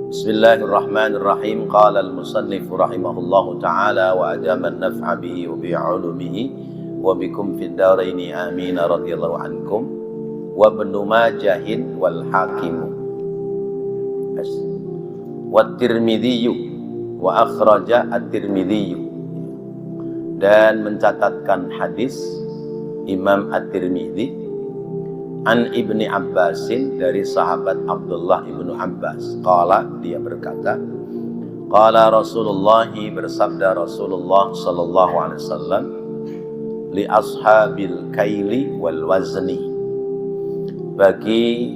Bismillahirrahmanirrahim. Qala al-musannif rahimahullahu ta'ala wa ajama an-naf'a bihi wa bi'ulumihi wa bikum fid daraini amin radhiyallahu ankum wa ibnu majahin wal hakim wa tirmidzi wa akhraja at-tirmidzi, dan mencatatkan hadis Imam At-Tirmidzi an Ibni Abbasin, dari sahabat Abdullah ibnu Abbas. Qala, dia berkata, qala Rasulullah, bersabda Rasulullah sallallahu alaihi wasallam, li ashabil kaili wal wazni, bagi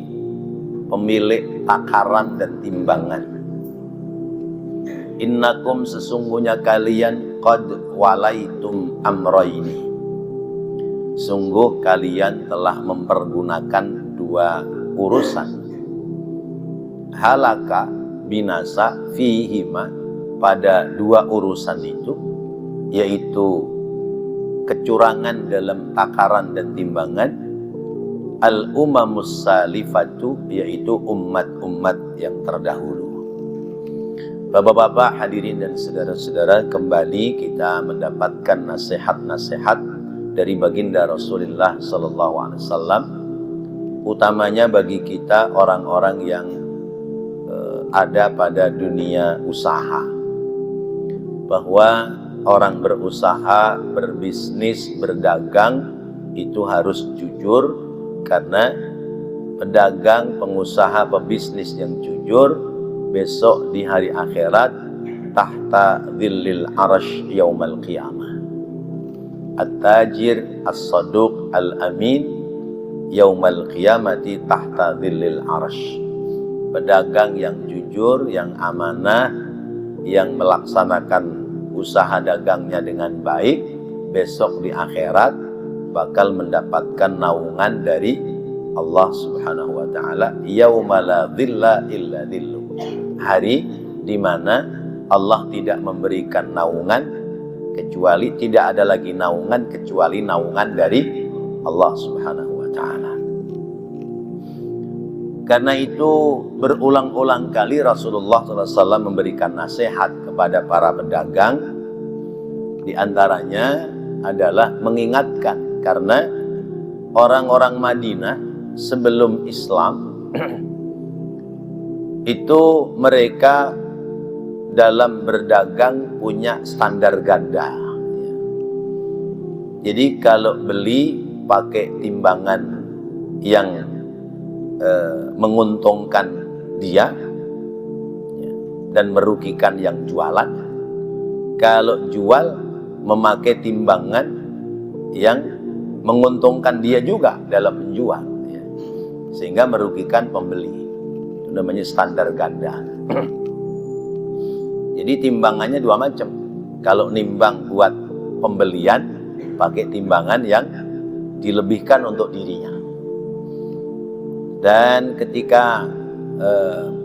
pemilik takaran dan timbangan, innakum, sesungguhnya kalian, qad walaitum amraini, sungguh kalian telah mempergunakan dua urusan, halaka, binasa, fihima, pada dua urusan itu, yaitu kecurangan dalam takaran dan timbangan, al-umamus salifatu, yaitu umat-umat yang terdahulu. Bapak-bapak, hadirin dan saudara-saudara, kembali kita mendapatkan nasihat-nasihat dari baginda Rasulullah sallallahu alaihi wasallam, utamanya bagi kita orang-orang yang ada pada dunia usaha, bahwa orang berusaha, berbisnis, berdagang itu harus jujur, karena pedagang, pengusaha, pebisnis yang jujur besok di hari akhirat tahta dhillil arasy yaumal qiyamah. At-tajir as-saduq al-amin yaumal qiyamati tahta dhillil arasy. Pedagang yang jujur, yang amanah, yang melaksanakan usaha dagangnya dengan baik, besok di akhirat bakal mendapatkan naungan dari Allah Subhanahu wa taala, yauma la dhilla illa dhillu, hari di mana Allah tidak memberikan naungan kecuali, tidak ada lagi naungan kecuali naungan dari Allah Subhanahu wa ta'ala. Karena itu berulang-ulang kali Rasulullah SAW memberikan nasihat kepada para pedagang, di antaranya adalah mengingatkan, karena orang-orang Madinah sebelum Islam itu mereka dalam berdagang punya standar ganda. Jadi kalau beli pakai timbangan yang menguntungkan dia dan merugikan yang jualan. Kalau jual memakai timbangan yang menguntungkan dia juga dalam menjual, sehingga merugikan pembeli. Itu namanya standar ganda. Jadi timbangannya dua macam. Kalau nimbang buat pembelian, pakai timbangan yang dilebihkan untuk dirinya. Dan ketika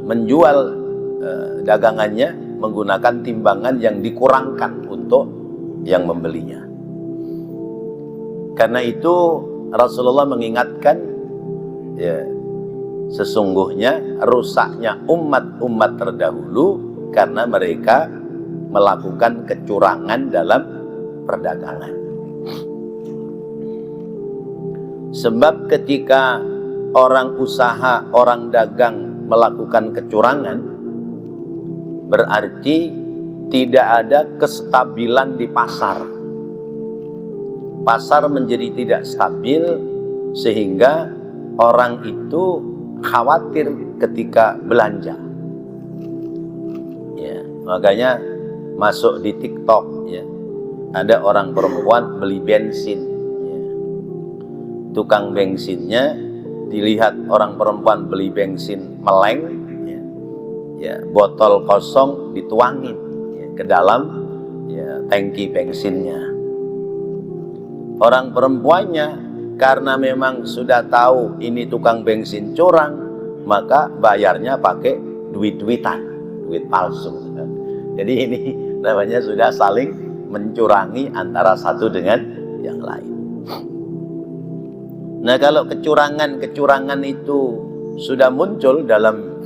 menjual dagangannya, menggunakan timbangan yang dikurangkan untuk yang membelinya. Karena itu Rasulullah mengingatkan, ya, sesungguhnya rusaknya umat-umat terdahulu karena mereka melakukan kecurangan dalam perdagangan. Sebab ketika orang usaha, orang dagang melakukan kecurangan, berarti tidak ada kestabilan di pasar. Pasar menjadi tidak stabil, sehingga orang itu khawatir ketika belanja. Makanya masuk di TikTok, ya, ada orang perempuan beli bensin, ya. Tukang bensinnya dilihat orang perempuan beli bensin meleng, ya, ya, botol kosong dituangin, ya, ke dalam, ya, tangki bensinnya. Orang perempuannya karena memang sudah tahu ini tukang bensin curang, maka bayarnya pakai duit-duitan, duit palsu. Jadi ini namanya sudah saling mencurangi antara satu dengan yang lain. Nah, kalau kecurangan-kecurangan itu sudah muncul dalam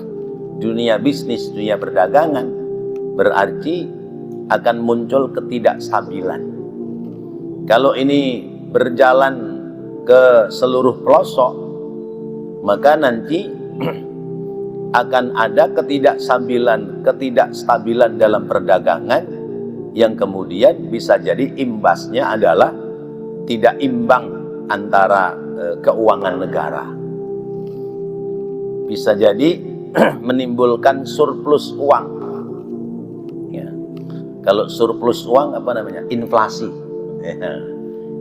dunia bisnis, dunia perdagangan, berarti akan muncul ketidakstabilan. Kalau ini berjalan ke seluruh pelosok, maka nanti akan ada ketidakstabilan dalam perdagangan yang kemudian bisa jadi imbasnya adalah tidak imbang antara keuangan negara. Bisa jadi menimbulkan surplus uang. Ya. Kalau surplus uang apa namanya? Inflasi. Ya.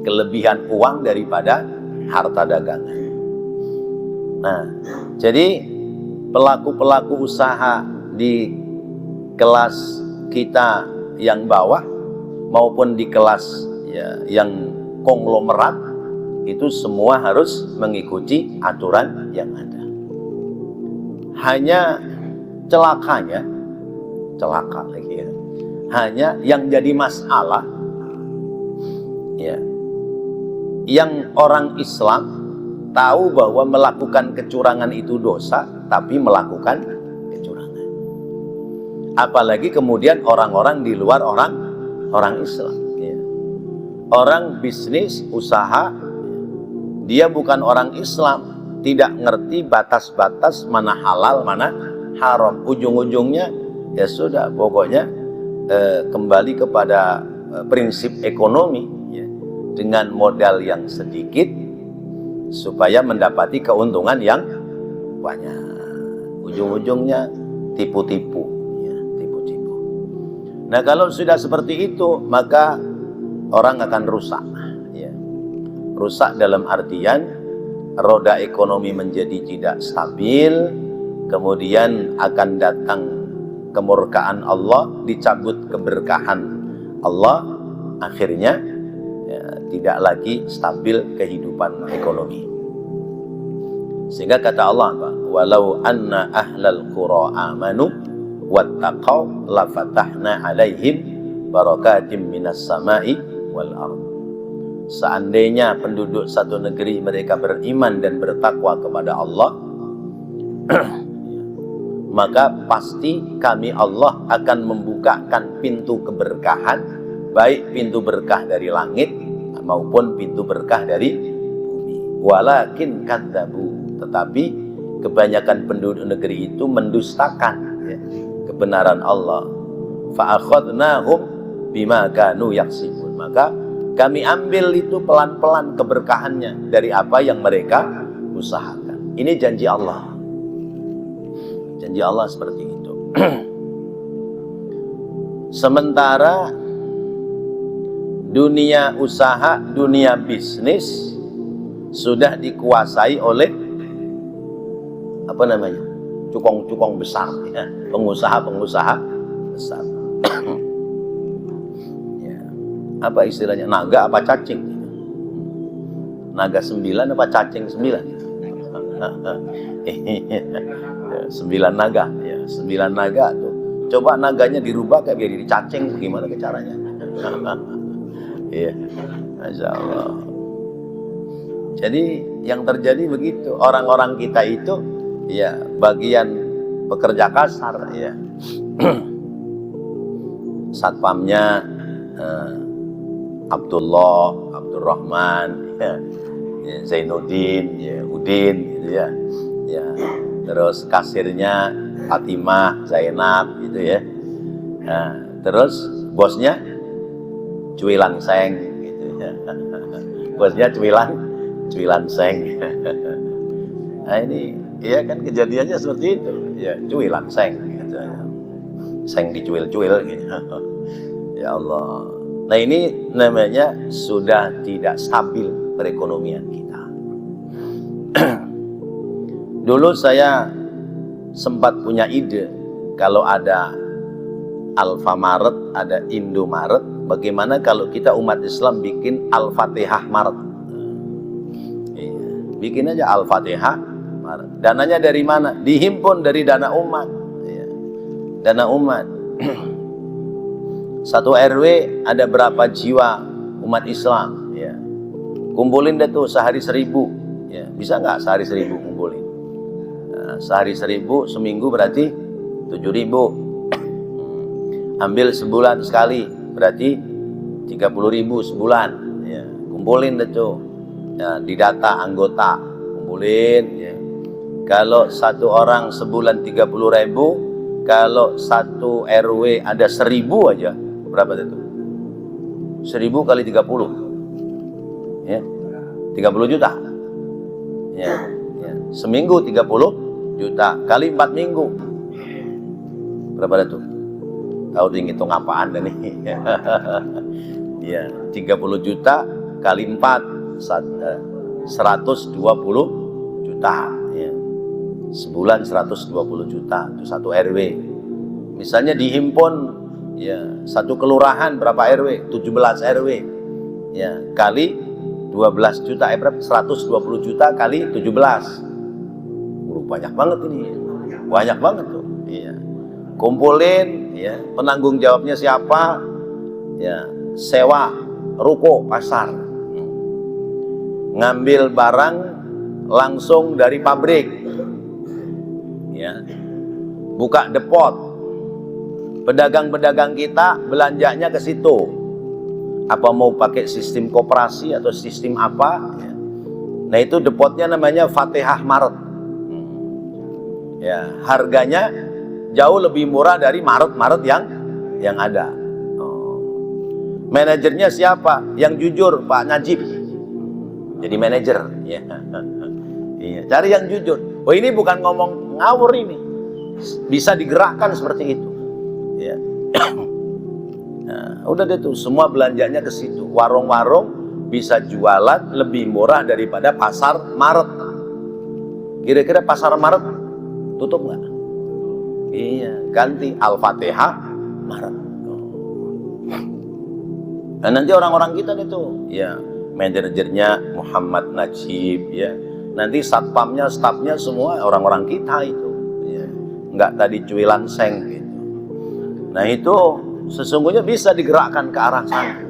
Kelebihan uang daripada harta dagangan. Nah, jadi pelaku-pelaku usaha di kelas kita yang bawah maupun di kelas ya, yang konglomerat itu semua harus mengikuti aturan yang ada. Hanya celaka lagi ya. Hanya yang jadi masalah ya, yang orang Islam tahu bahwa melakukan kecurangan itu dosa, tapi melakukan kecurangan. Apalagi kemudian orang-orang di luar orang Islam. Ya. Orang bisnis, usaha, dia bukan orang Islam, tidak ngerti batas-batas mana halal, mana haram. Ujung-ujungnya ya sudah, pokoknya kembali kepada prinsip ekonomi ya, dengan modal yang sedikit supaya mendapati keuntungan yang banyak. Ujung-ujungnya tipu-tipu ya, tipu-tipu. Nah, kalau sudah seperti itu maka orang akan rusak ya. Rusak dalam artian roda ekonomi menjadi tidak stabil, kemudian akan datang kemurkaan Allah, dicabut keberkahan Allah, akhirnya ya, tidak lagi stabil kehidupan ekonomi. Sehingga kata Allah, walau anna ahlal qura amanu wattaqau lafatahna alaihim barakatim minas samai wal ardh. Seandainya penduduk satu negeri mereka beriman dan bertakwa kepada Allah, maka pasti kami Allah akan membukakan pintu keberkahan, baik pintu berkah dari langit maupun pintu berkah dari bumi. Walakin kadzabu, tetapi kebanyakan penduduk negeri itu mendustakan ya, kebenaran Allah. Fa akhadnahum bima kanu yaksibun, maka kami ambil itu pelan-pelan keberkahannya dari apa yang mereka usahakan. Ini janji Allah. Janji Allah seperti itu. Sementara dunia usaha, dunia bisnis sudah dikuasai oleh apa namanya? Cukong-cukong besar ya, pengusaha-pengusaha besar. Ya. Apa istilahnya? Naga apa cacing? Naga 9 apa cacing 9? 9 naga ya, 9 naga tuh. Coba naganya dirubah kayak jadi cacing, gimana ke caranya? Iya, Masya Allah. Jadi yang terjadi begitu, orang-orang kita itu ya bagian pekerja kasar ya. Satpamnya Abdullah, Abdurrahman, ya, Zainuddin, ya, Udin, gitu ya. Ya, terus kasirnya Fatimah, Zainab, gitu ya. Nah, terus bosnya Cuilan Seng, gitu ya. Bosnya Cuilan Seng. Nah ini, ya kan kejadiannya seperti itu, ya Cuilan Seng, gitu ya. Seng dicuil-cuil, gitu. Ya Allah. Nah ini namanya sudah tidak stabil perekonomian kita. Dulu saya sempat punya ide, kalau ada Alfamaret, ada Indomaret, bagaimana kalau kita umat Islam bikin Al-Fatihah Maret? Bikin aja Al-Fatihah Maret. Dananya dari mana? Dihimpun dari dana umat. Dana umat. Satu RW ada berapa jiwa umat Islam? Ya. Kumpulin deh tuh sehari 1000. Ya, bisa nggak sehari 1000 kumpulin? Nah, sehari 1000, seminggu berarti 7.000. Ambil sebulan sekali, berarti 30.000 sebulan. Ya, kumpulin deh tuh. Ya, di data anggota, kumpulin. Ya. Kalau satu orang sebulan 30.000, kalau satu RW ada 1.000 aja, berapa itu? 1.000 kali 30, ya, 30 juta. Ya, ya. Seminggu 30 juta kali 4 minggu, berapa itu? Tahu ngitung apaan dah nih? Ya, 30 juta kali 4, 120 juta. Ya. Sebulan 120 juta itu satu RW. Misalnya dihimpun, ya, satu kelurahan berapa RW? 17 RW. Ya, kali 12 juta, berapa? 120 juta kali 17. Banyak banget ini. Banyak banget tuh. Iya. Kumpulin, ya, penanggung jawabnya siapa? Ya, sewa ruko pasar. Ngambil barang langsung dari pabrik. Ya. Buka depot. Pedagang-pedagang kita belanjanya ke situ. Apa mau pakai sistem koperasi atau sistem apa? Ya. Nah, itu depotnya namanya Fatihah Maret. Ya, harganya jauh lebih murah dari Maret yang ada. Manajernya siapa? Yang jujur, Pak Najib. Jadi manajer. Ya. Iya, cari yang jujur. Oh, ini bukan ngomong ngawur ini. Bisa digerakkan seperti itu. Ya. Nah, udah deh tuh, semua belanjanya ke situ. Warung-warung bisa jualan lebih murah daripada pasar Maret. Kira-kira pasar Maret tutup nggak? Iya, ganti Al-Fatihah Maret. Nah, nanti orang-orang kita itu, ya, manajernya Muhammad Najib, ya, nanti satpamnya, stafnya semua orang-orang kita itu, ya, nggak tadi cuilan seng gitu. Nah, itu sesungguhnya bisa digerakkan ke arah sana.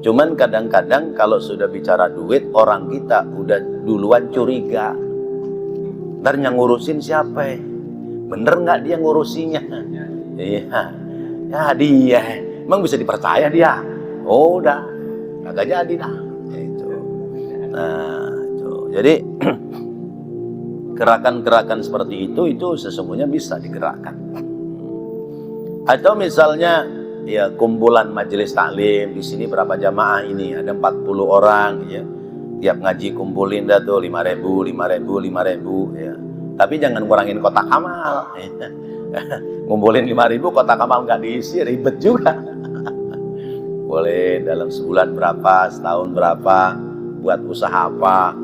Cuman kadang-kadang kalau sudah bicara duit, orang kita udah duluan curiga. Ntar yang ngurusin siapa? Bener nggak dia ngurusinya? Iya, ya dia, emang bisa dipercaya dia? Oh, udah, kagak jadi dah. Itu. Nah, itu. Jadi gerakan-gerakan seperti itu sesungguhnya bisa digerakkan. Atau misalnya, ya, kumpulan majelis taklim di sini berapa jamaah ini? Ada 40 orang, ya. Tiap ngaji kumpulin dah tuh 5.000, 5.000, 5.000, ya. Tapi jangan kurangin kotak amal. Ngumpulin 5.000, kotak amal nggak diisi, ribet juga. Boleh dalam sebulan berapa, setahun berapa, buat usaha apa.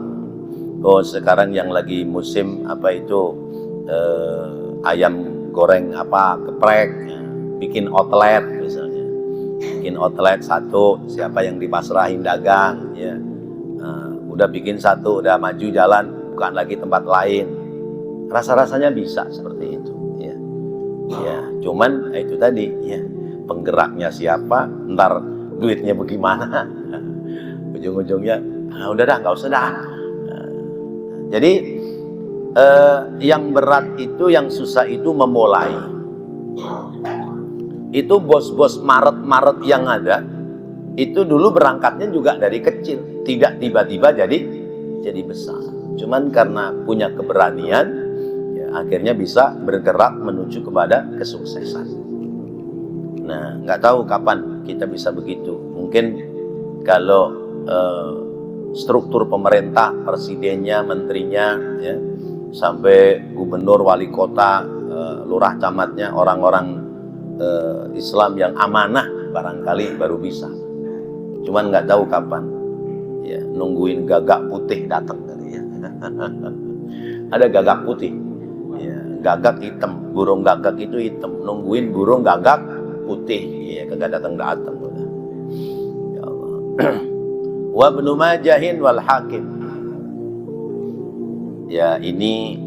Oh, sekarang yang lagi musim apa itu, ayam goreng apa, geprek, ya. Bikin outlet misalnya. Bikin outlet satu, siapa yang dipasrahin dagang, ya. Udah bikin satu, udah maju jalan, bukan lagi tempat lain. Rasa-rasanya bisa seperti itu, ya. Ya, cuman itu tadi, ya, penggeraknya siapa, ntar duitnya bagaimana, ujung-ujungnya udah dah, nggak usah dah. Jadi yang berat itu, yang susah itu memulai. Itu bos-bos Maret yang ada itu dulu berangkatnya juga dari kecil, tidak tiba-tiba jadi besar. Cuman karena punya keberanian, ya, akhirnya bisa bergerak menuju kepada kesuksesan. Nah, nggak tahu kapan kita bisa begitu. Mungkin kalau struktur pemerintah, presidennya, menterinya, ya, sampai gubernur, wali kota, lurah camatnya, orang-orang Islam yang amanah barangkali baru bisa. Cuman nggak tahu kapan. Ya, nungguin gagak putih datang kali ya. Ada gagak putih, ya, gagak hitam, burung gagak itu hitam. Nungguin burung gagak putih, ya, kagak datang. Ya Allah. Wa Ibnu Majahin wal Hakim. Ya, ini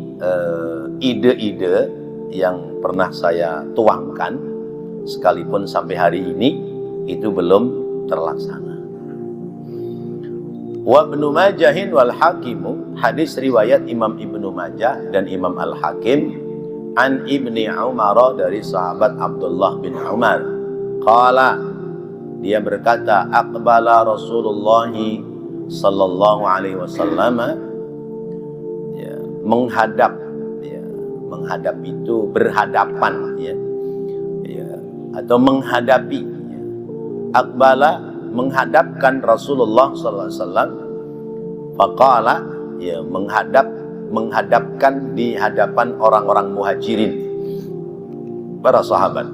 ide-ide yang pernah saya tuangkan, sekalipun sampai hari ini itu belum terlaksana. Wa Ibnu Majahin wal Hakimu, hadis riwayat Imam Ibnu Majah dan Imam Al-Hakim, an Ibni Umar, dari sahabat Abdullah bin Umar, qala, dia berkata, aqbala Rasulullah sallallahu alaihi wasallam, ya, menghadap, ya, menghadap itu berhadapan, ya, ya, atau menghadapi, ya. Aqbala, menghadapkan Rasulullah sallallahu alaihi wasallam, faqala, ya, menghadapkan di hadapan orang-orang muhajirin, para sahabat.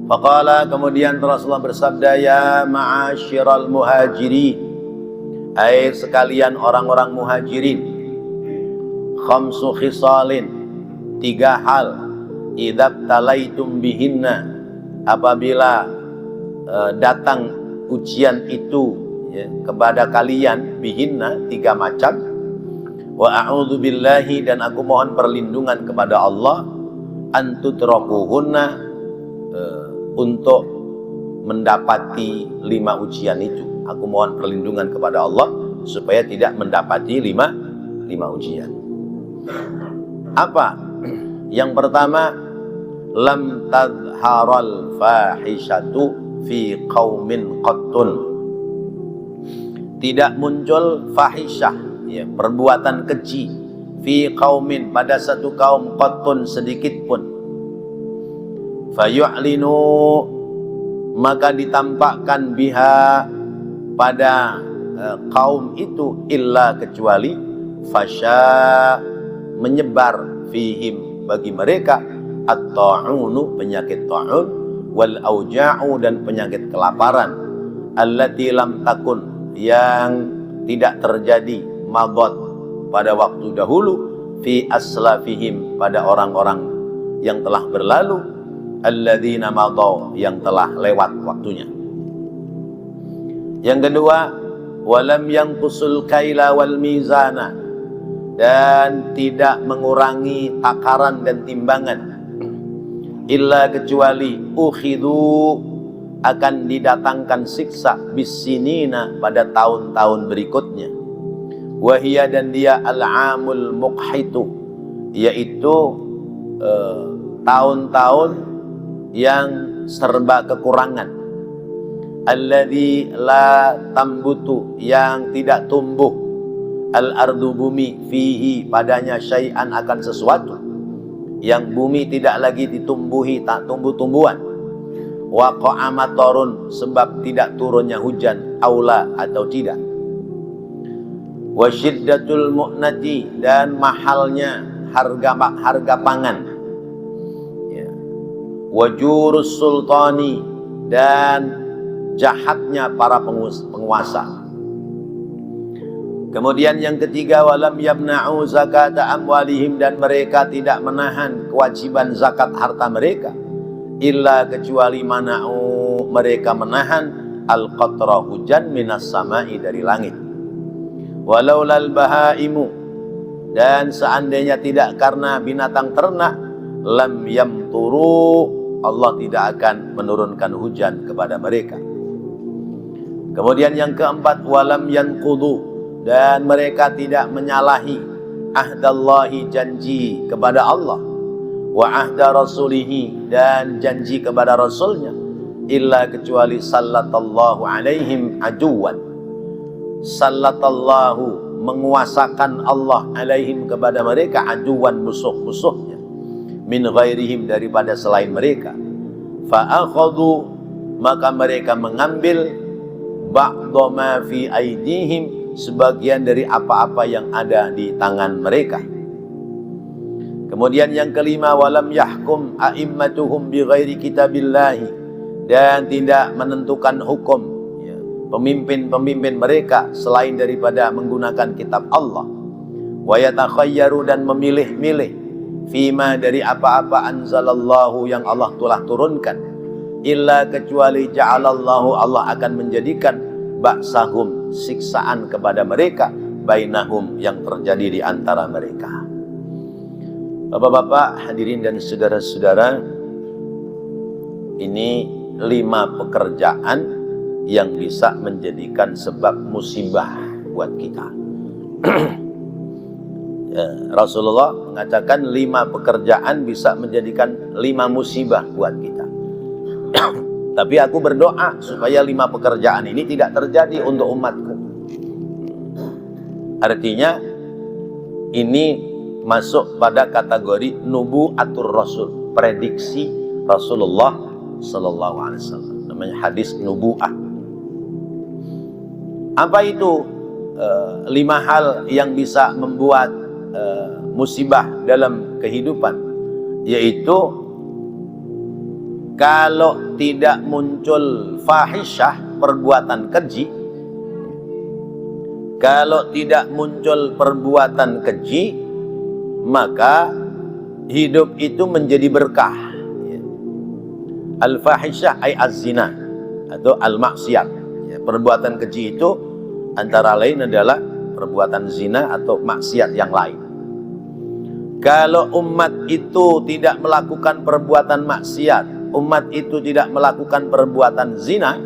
Faqala, kemudian Rasulullah bersabda, ya ma'asyiral muhajirin, hai sekalian orang-orang muhajirin, khamsu khisalin, 3 hal, idzab talaitum bihinna, apabila datang ujian itu, ya, kepada kalian, bihinna, 3 macam, wa a'udzu billahi, dan aku mohon perlindungan kepada Allah, antutrakuhunna, untuk mendapati 5 ujian itu. Aku mohon perlindungan kepada Allah supaya tidak mendapati 5 ujian. Apa? Yang pertama, lam tadharal fahishatu fi qaumin qattun, tidak muncul fahisyah, ya, perbuatan keji, fi qaumin, pada satu kaum, qattun, sedikit pun, fayu'linu, maka ditampakkan, biha, pada kaum itu, illa, kecuali, fasya, menyebar, fihim, bagi mereka, at-ta'unu, penyakit ta'un, wal auja'u, dan penyakit kelaparan, allati lam takun, yang tidak terjadi, madat, pada waktu dahulu, fi aslafihim, pada orang-orang yang telah berlalu, alladzina madaw, yang telah lewat waktunya. Yang kedua, walam yanqusul kaila wal mizana, dan tidak mengurangi takaran dan timbangan, illa, kecuali, ukhidhu, akan didatangkan siksa, bisinina, pada tahun-tahun berikutnya, wahia, dan dia, al-amul muqhitu, yaitu tahun-tahun yang serba kekurangan, alladzi la tambutu, yang tidak tumbuh, al-ardu, bumi, fihi, padanya, syai'an, akan sesuatu, yang bumi tidak lagi ditumbuhi, tak tumbuh-tumbuhan, waqa'a matarun, sebab tidak turunnya hujan, aula, atau tidak, wa syiddatul mu'nati, dan mahalnya harga pangan, wajurus sultani, dan jahatnya para penguasa. Kemudian yang ketiga, walam yamna'u zakata amwalihim, dan mereka tidak menahan kewajiban zakat harta mereka, illa, kecuali, mana'u, mereka menahan, al-qatra, hujan, minas sama'i, dari langit, walaulal bahaimu, dan seandainya tidak karena binatang ternak, lam yamturu, Allah tidak akan menurunkan hujan kepada mereka. Kemudian yang keempat, walam yanqudu, dan mereka tidak menyalahi ahdallahi, janji kepada Allah, wa ahda rasulihi, dan janji kepada rasulnya, illa, kecuali, sallatallahu alaihim aduwan, sallatallahu, menguasakan Allah, alaihim, kepada mereka, aduwan, musuh-musuhnya, min ghairihim, daripada selain mereka, fa'akhadhu, maka mereka mengambil, ba'dha ma fi aidihim, sebagian dari apa-apa yang ada di tangan mereka. Kemudian yang kelima, walam yahkum a'immatuhum bi ghairi kitabillahi, dan tidak menentukan hukum, ya, pemimpin-pemimpin mereka selain daripada menggunakan kitab Allah, wa yatakhayyaru, dan memilih-milih, fima, dari apa-apa, anzalallahu, yang Allah telah turunkan, illa, kecuali, ja'alallahu, Allah akan menjadikan, ba'sahum, siksaan kepada mereka, bainahum, yang terjadi di antara mereka. Bapak-bapak, hadirin dan saudara-saudara, ini 5 pekerjaan yang bisa menjadikan sebab musibah buat kita. Rasulullah mengatakan 5 pekerjaan bisa menjadikan 5 musibah buat kita. Tapi aku berdoa supaya 5 pekerjaan ini tidak terjadi untuk umatku. Artinya ini masuk pada kategori nubuatur Rasul, prediksi Rasulullah Sallallahu Alaihi Wasallam. Namanya hadis nubuah. Apa itu 5 hal yang bisa membuat musibah dalam kehidupan? Yaitu kalau tidak muncul fahisyah, perbuatan keji, kalau tidak muncul perbuatan keji, maka hidup itu menjadi berkah. Al-fahisyah ay az-zina atau al-maksiat. Perbuatan keji itu antara lain adalah perbuatan zina atau maksiat yang lain. Kalau umat itu tidak melakukan perbuatan maksiat, umat itu tidak melakukan perbuatan zina,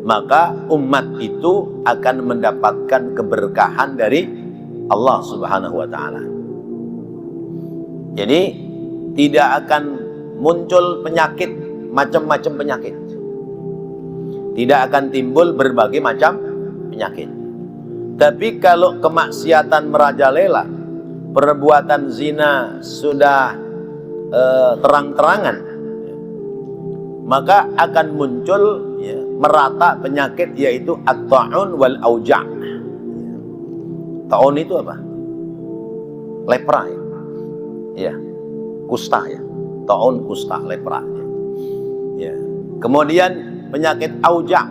maka umat itu akan mendapatkan keberkahan dari Allah Subhanahu wa Ta'ala. Jadi tidak akan muncul penyakit, macam-macam penyakit. Tidak akan timbul berbagai macam penyakit. Tapi kalau kemaksiatan merajalela, perbuatan zina sudah terang-terangan, maka akan muncul merata penyakit, yaitu at-ta'un wal auja'. Ta'un itu apa? Lepra ya. Ya, kusta ya. Ta'un, kusta, lepra ya. Ya. Kemudian penyakit auja',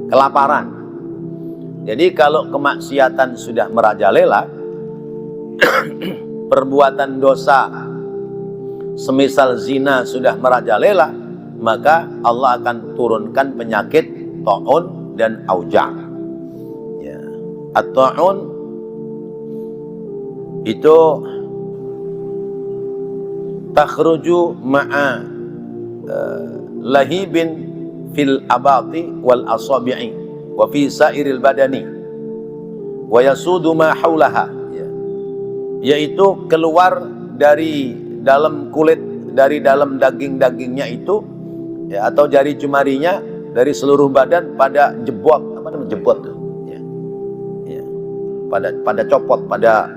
kelaparan. Jadi kalau kemaksiatan sudah merajalela, perbuatan dosa semisal zina sudah merajalela, maka Allah akan turunkan penyakit ta'un dan auja'. Ya. At-ta'un itu takhruju ma'a lahibin fil abati wal asabi'i wa fi sairil badani wa yasudu ma haulaha, yaitu keluar dari dalam kulit, dari dalam daging-dagingnya itu, ya, atau jari jemarinya, dari seluruh badan pada jebot, apa namanya jebot, ya, ya, pada copot, pada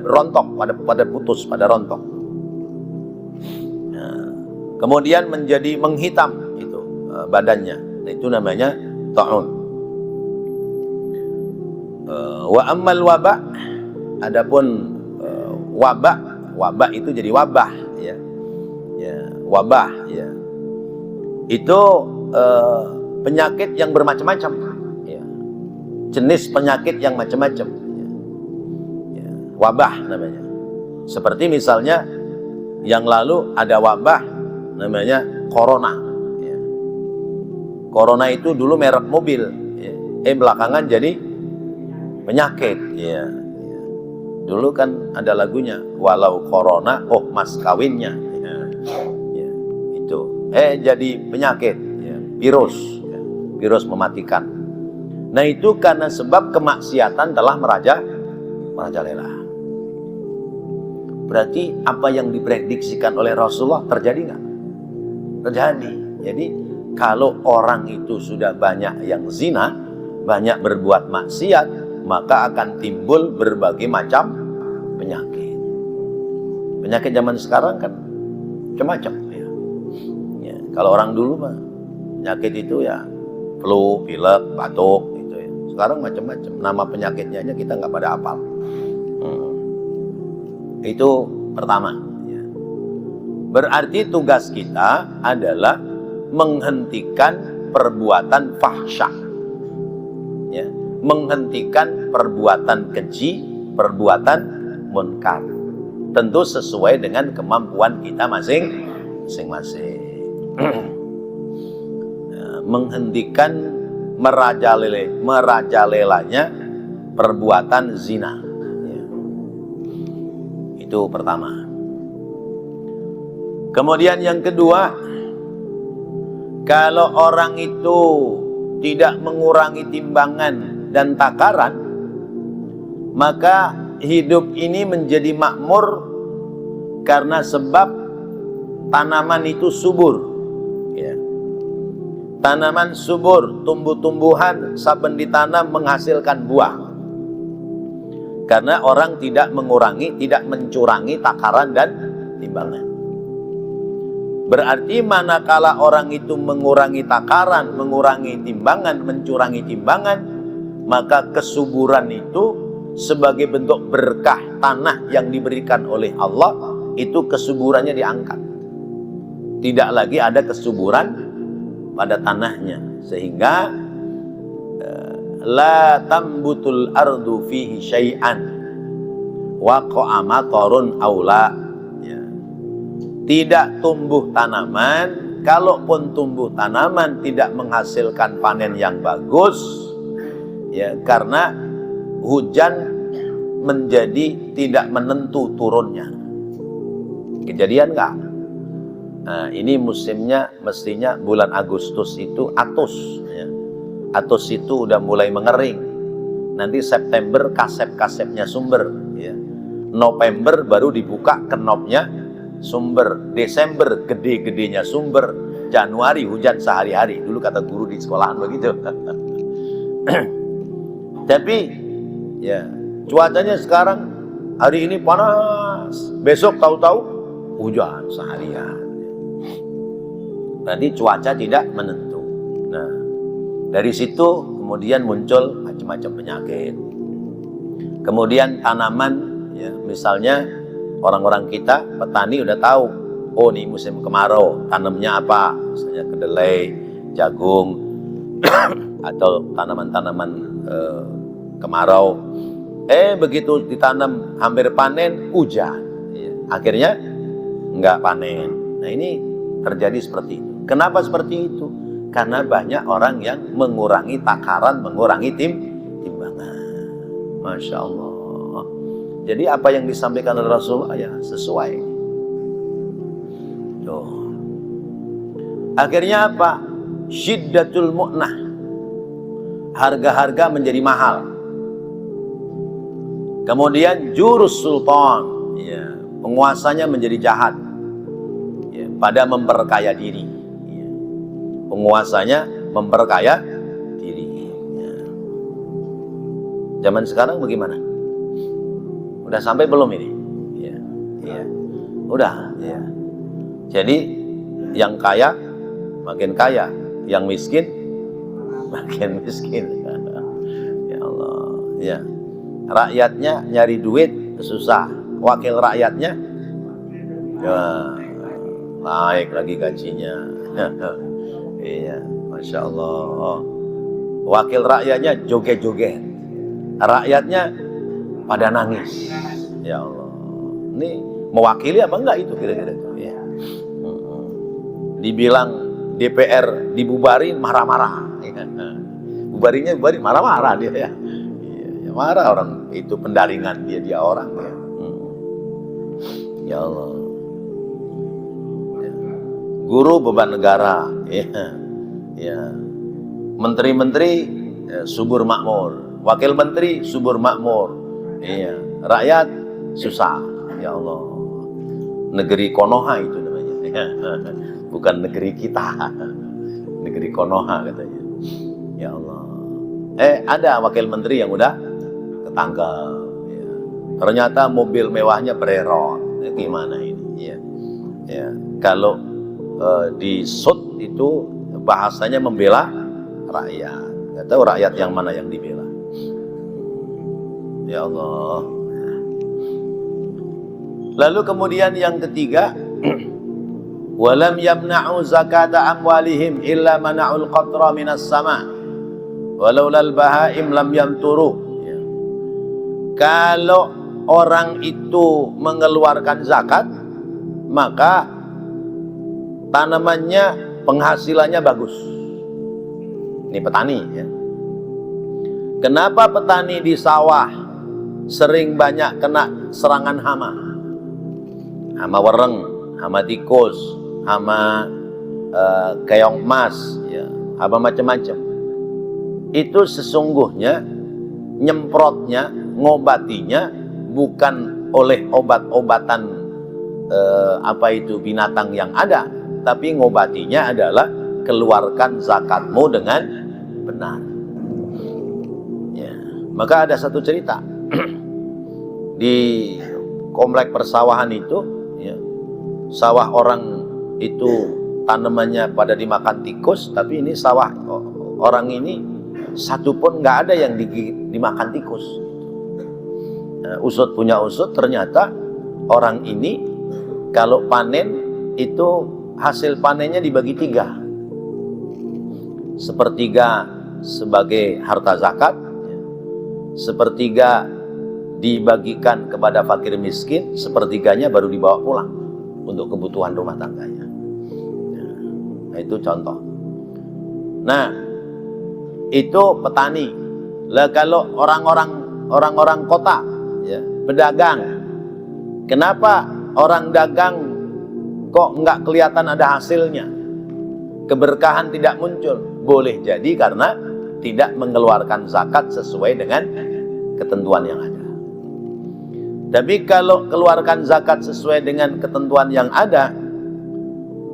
rontok, pada putus, pada rontok. Nah, kemudian menjadi menghitam itu badannya, itu namanya ta'un. Wa ammal wabah, adapun wabah itu jadi wabah, ya, ya, wabah, ya, itu penyakit yang bermacam-macam, ya, jenis penyakit yang macam-macam, ya, ya, wabah namanya. Seperti misalnya yang lalu ada wabah namanya corona, ya. Corona itu dulu merek mobil, ya, belakangan jadi penyakit, ya. Dulu kan ada lagunya, walau corona, oh mas kawinnya, ya, ya, itu jadi penyakit, ya, virus, ya, virus mematikan. Nah itu karena sebab kemaksiatan telah merajalela. Berarti apa yang diprediksikan oleh Rasulullah terjadi nggak? Terjadi. Jadi kalau orang itu sudah banyak yang zina, banyak berbuat maksiat, maka akan timbul berbagai macam penyakit. Penyakit zaman sekarang kan macam-macam, ya. Ya, kalau orang dulu mah penyakit itu ya flu, pilek, batuk gitu ya. Sekarang macam-macam. Nama penyakitnya aja kita nggak pada hafal. Itu pertama, ya. Berarti tugas kita adalah menghentikan perbuatan fahsyah, ya, menghentikan perbuatan keji, perbuatan munkar, tentu sesuai dengan kemampuan kita masing-masing. Menghentikan merajalelanya perbuatan zina, ya. Itu pertama. Kemudian yang kedua, kalau orang itu tidak mengurangi timbangan dan takaran, maka hidup ini menjadi makmur karena sebab tanaman itu subur. Ya. Tanaman subur, tumbuh-tumbuhan saben ditanam menghasilkan buah. Karena orang tidak mengurangi, tidak mencurangi takaran dan timbangan. Berarti manakala orang itu mengurangi takaran, mengurangi timbangan, mencurangi timbangan, maka kesuburan itu sebagai bentuk berkah tanah yang diberikan oleh Allah, itu kesuburannya diangkat. Tidak lagi ada kesuburan pada tanahnya, sehingga la tambutul ardu fihi syai'an waqa'a matarun aula. Ya. Tidak tumbuh tanaman, kalaupun tumbuh tanaman tidak menghasilkan panen yang bagus, ya, karena hujan menjadi tidak menentu turunnya. Kejadian enggak? Nah, ini musimnya mestinya bulan Agustus itu atus, ya. Atus itu udah mulai mengering. Nanti September kasep-kasepnya sumber, ya. November baru dibuka kenopnya sumber. Desember gede-gedenya sumber. Januari hujan sehari-hari. Dulu kata guru di sekolahan begitu. Tapi ya, cuacanya sekarang hari ini panas, besok tahu-tahu hujan seharian. Berarti cuaca tidak menentu. Nah, dari situ kemudian muncul macam-macam penyakit. Kemudian tanaman, ya, misalnya orang-orang kita, petani udah tahu, oh nih musim kemarau, tanamnya apa? Misalnya kedelai, jagung, atau tanaman-tanaman kemarau. Begitu ditanam hampir panen, hujan. Ya, akhirnya nggak panen. Nah, ini terjadi seperti itu. Kenapa seperti itu? Karena banyak orang yang mengurangi takaran, mengurangi timbangan. Masya Allah. Jadi apa yang disampaikan oleh Rasulullah ya sesuai. Tuh. Akhirnya apa? Syiddatul mu'nah. Harga-harga menjadi mahal. Kemudian jurus sultan, ya, penguasanya menjadi jahat, ya, pada memperkaya diri. Penguasanya memperkaya diri. Ya. Zaman sekarang bagaimana? Udah sampai belum ini? Ya, ya. Udah. Ya. Jadi yang kaya makin kaya, yang miskin makin miskin. Ya Allah. Ya. Rakyatnya nyari duit susah, wakil rakyatnya ya, naik lagi gajinya. Iya, Masya Allah. Wakil rakyatnya joget-joget, rakyatnya pada nangis. Ya Allah, ini mewakili apa enggak itu kira-kira? Ya. Dibilang DPR dibubarin, marah-marah. Ya. Bubarin marah-marah dia ya. Ya. Marah orang, itu pendaringan dia orang ya. Ya Allah. Guru beban negara, ya. Menteri-menteri subur makmur, wakil menteri subur makmur, ya. Rakyat susah, ya Allah. Negeri Konoha itu namanya, ya. Bukan negeri kita, negeri Konoha katanya, ya Allah. Ada wakil menteri yang udah ketangkap, ya. Ternyata mobil mewahnya bererot, gimana ini, ya. Ya. Kalau di SUT itu bahasanya membela rakyat. Nggak tahu rakyat yang mana yang dibela. Ya Allah. Lalu kemudian yang ketiga, walam yamna'u zakata amwalihim illa mana'ul qatra minas sama walaulal bahaim lam yamturu. Ya. Kalau orang itu mengeluarkan zakat, maka tanamannya, penghasilannya bagus. Ini petani ya. Kenapa petani di sawah sering banyak kena serangan hama? Hama wereng, hama tikus, hama keong emas, ya, hama macam-macam. Itu sesungguhnya nyemprotnya, ngobatinya bukan oleh obat-obatan binatang yang ada, tapi ngobatinya adalah keluarkan zakatmu dengan benar. Ya. Maka ada satu cerita di komplek persawahan itu, ya, sawah orang itu tanamannya pada dimakan tikus, tapi ini sawah orang ini satu pun nggak ada yang dimakan tikus. Nah, usut punya usut, ternyata orang ini kalau panen itu hasil panennya dibagi 3. Sepertiga sebagai harta zakat, sepertiga dibagikan kepada fakir miskin, sepertiganya baru dibawa pulang untuk kebutuhan rumah tangganya. Nah, itu contoh. Nah, itu petani. Lah kalau orang-orang kota, ya, pedagang, kenapa orang dagang kok nggak kelihatan ada hasilnya? Keberkahan tidak muncul. Boleh jadi karena tidak mengeluarkan zakat sesuai dengan ketentuan yang ada. Tapi kalau keluarkan zakat sesuai dengan ketentuan yang ada,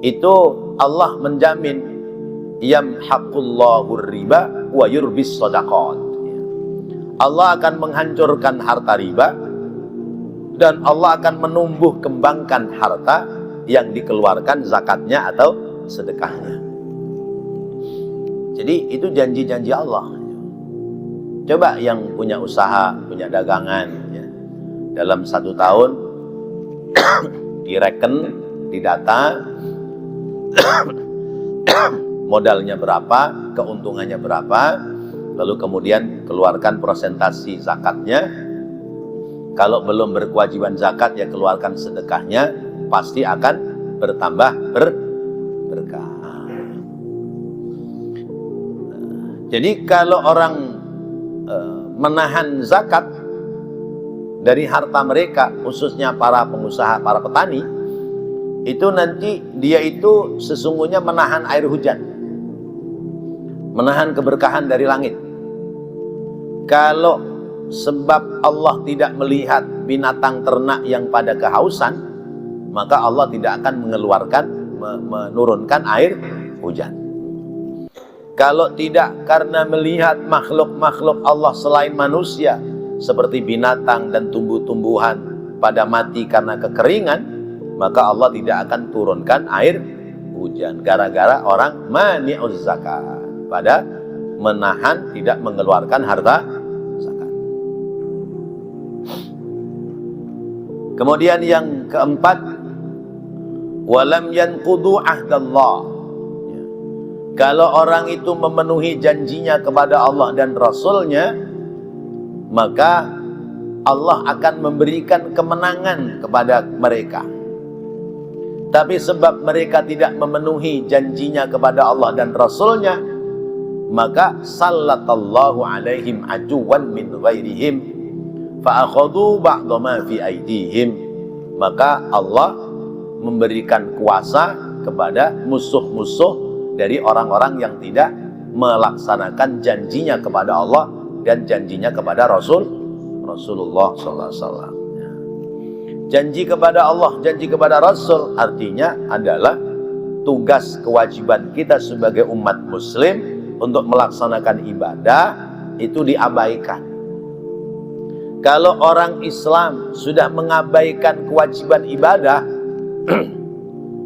itu Allah menjamin yamhaqullahu riba wa yurbis shadaqat. Allah akan menghancurkan harta riba dan Allah akan menumbuh kembangkan harta yang dikeluarkan zakatnya atau sedekahnya. Jadi itu janji-janji Allah. Coba yang punya usaha, punya dagangan, ya, dalam 1 tahun direken, didata modalnya berapa, keuntungannya berapa, lalu kemudian keluarkan persentasi zakatnya. Kalau belum berkewajiban zakat, ya keluarkan sedekahnya, pasti akan bertambah berkah. Jadi kalau orang menahan zakat dari harta mereka, khususnya para pengusaha, para petani, itu nanti dia itu sesungguhnya menahan air hujan, menahan keberkahan dari langit. Kalau sebab Allah tidak melihat binatang ternak yang pada kehausan, maka Allah tidak akan menurunkan air hujan. Kalau tidak karena melihat makhluk-makhluk Allah selain manusia, seperti binatang dan tumbuh-tumbuhan pada mati karena kekeringan, maka Allah tidak akan turunkan air hujan. Gara-gara orang mani'uz zakat, pada menahan tidak mengeluarkan harta zakat. Kemudian yang keempat, walam yanqudu ahdallah. Kalau orang itu memenuhi janjinya kepada Allah dan Rasulnya, maka Allah akan memberikan kemenangan kepada mereka. Tapi sebab mereka tidak memenuhi janjinya kepada Allah dan Rasulnya, maka sallatallahu alaihim aduwan min ghairihim fa'akhadhu ba'da ma fi aidihim. Maka Allah memberikan kuasa kepada musuh-musuh dari orang-orang yang tidak melaksanakan janjinya kepada Allah dan janjinya kepada Rasulullah SAW. Janji kepada Allah, janji kepada Rasul, artinya adalah tugas kewajiban kita sebagai umat muslim untuk melaksanakan ibadah itu diabaikan. Kalau orang Islam sudah mengabaikan kewajiban ibadah,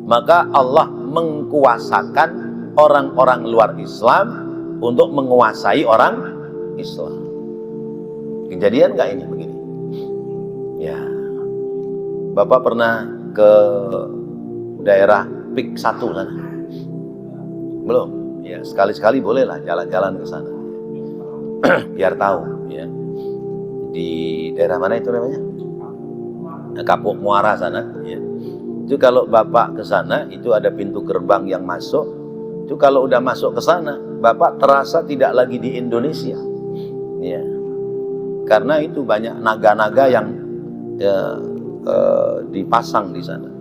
maka Allah mengkuasakan orang-orang luar Islam untuk menguasai orang Islam. Kejadian nggak ini begini? Ya, Bapak pernah ke daerah PIK 1 sana? Belum? Ya, sekali-sekali bolehlah jalan-jalan ke sana, biar tahu. Ya, di daerah mana itu namanya? Kapuk Muara sana. Ya. Itu kalau Bapak ke sana, itu ada pintu gerbang yang masuk. Itu kalau udah masuk ke sana, Bapak terasa tidak lagi di Indonesia, ya, karena itu banyak naga-naga yang dipasang di sana.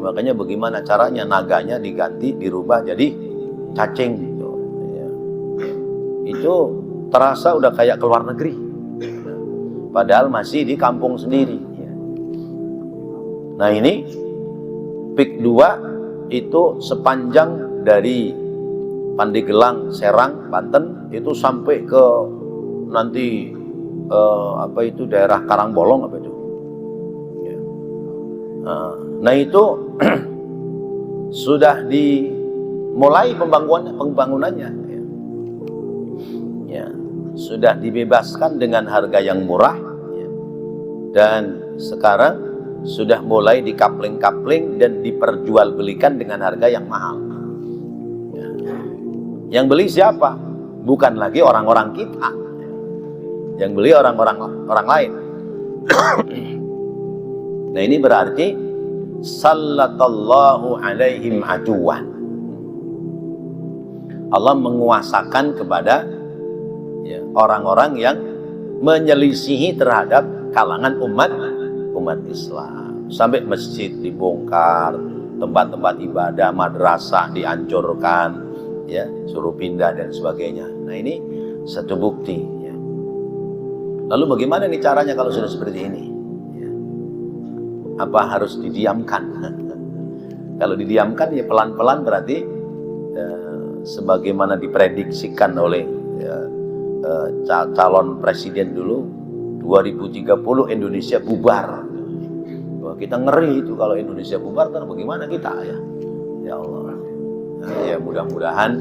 Makanya bagaimana caranya naganya diganti, dirubah jadi cacing, gitu, ya. Itu terasa udah kayak keluar negeri. padahal masih di kampung sendiri. Nah ini PIK 2 itu sepanjang dari Pandeglang, Serang, Banten itu sampai ke nanti daerah Karangbolong apa itu. Nah itu sudah dimulai pembangunannya. Ya, sudah dibebaskan dengan harga yang murah, ya. Dan sekarang sudah mulai dikapling-kapling dan diperjualbelikan dengan harga yang mahal. Ya. Yang beli siapa? Bukan lagi orang-orang kita. Yang beli orang lain. Nah ini berarti sallallahu alaihim aduwan. Allah menguasakan kepada orang-orang yang menyelisihi terhadap kalangan umat Islam. Sampai masjid dibongkar, tempat-tempat ibadah, madrasah dihancurkan, ya, suruh pindah dan sebagainya. Nah ini satu bukti. Ya. Lalu bagaimana nih caranya kalau sudah seperti ini? Ya. Apa harus didiamkan? Kalau didiamkan ya pelan-pelan berarti sebagaimana diprediksikan oleh calon presiden dulu 2030 Indonesia bubar. Wah, kita ngeri itu kalau Indonesia bubar, kan bagaimana kita ya? Ya Allah. Nah, ya mudah-mudahan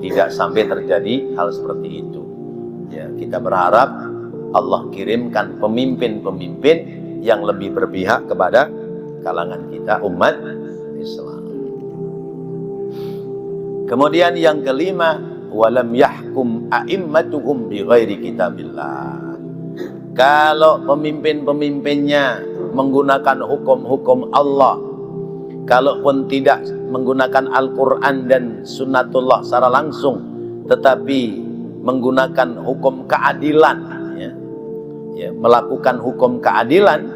tidak sampai terjadi hal seperti itu. Ya, kita berharap Allah kirimkan pemimpin-pemimpin yang lebih berpihak kepada kalangan kita umat Islam. Kemudian yang kelima, walam yahkum a'immatuhum bighairi kitabillah. Kalau pemimpin-pemimpinnya menggunakan hukum-hukum Allah, kalaupun tidak menggunakan Al-Quran dan Sunnatullah secara langsung, tetapi menggunakan hukum keadilan, melakukan hukum keadilan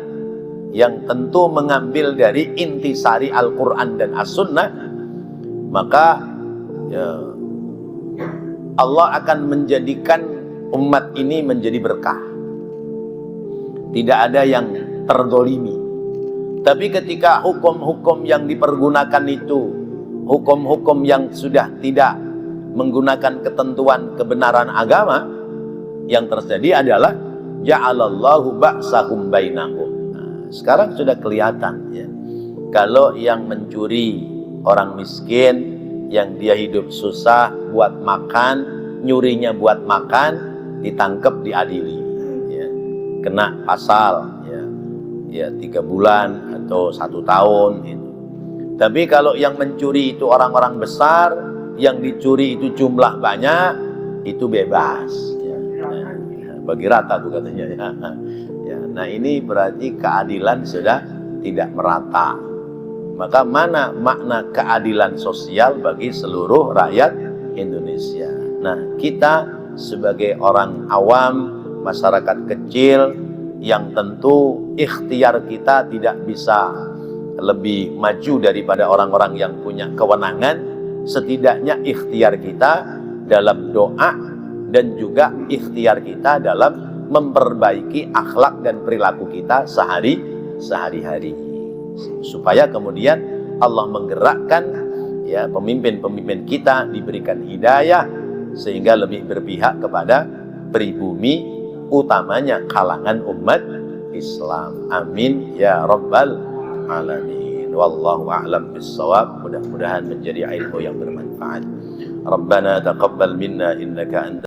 yang tentu mengambil dari intisari Al-Quran dan As-Sunnah, maka Allah akan menjadikan umat ini menjadi berkah. Tidak ada yang terdolimi. Tapi ketika hukum-hukum yang dipergunakan itu hukum-hukum yang sudah tidak menggunakan ketentuan kebenaran agama, yang terjadi adalah ja'alallahu ba'sahum bainahum. Nah, sekarang sudah kelihatan ya. Kalau yang mencuri orang miskin, yang dia hidup susah buat makan, nyurinya buat makan, ditangkap, diadili, ya. Kena pasal, ya 3 bulan atau 1 tahun gitu. Tapi kalau yang mencuri itu orang-orang besar, yang dicuri itu jumlah banyak, itu bebas, ya. Bagi rata tuh katanya, ya. Ya, nah ini berarti keadilan sudah tidak merata. Maka mana makna keadilan sosial bagi seluruh rakyat Indonesia? Nah, kita sebagai orang awam, masyarakat kecil, yang tentu ikhtiar kita tidak bisa lebih maju daripada orang-orang yang punya kewenangan, setidaknya ikhtiar kita dalam doa dan juga ikhtiar kita dalam memperbaiki akhlak dan perilaku kita sehari-hari, supaya kemudian Allah menggerakkan ya pemimpin-pemimpin kita diberikan hidayah sehingga lebih berpihak kepada pribumi, utamanya kalangan umat Islam. Amin ya rabbal alamin. Wallahu a'lam bissawab. Mudah-mudahan menjadi ilmu yang bermanfaat. Rabbana taqabbal minna innaka anta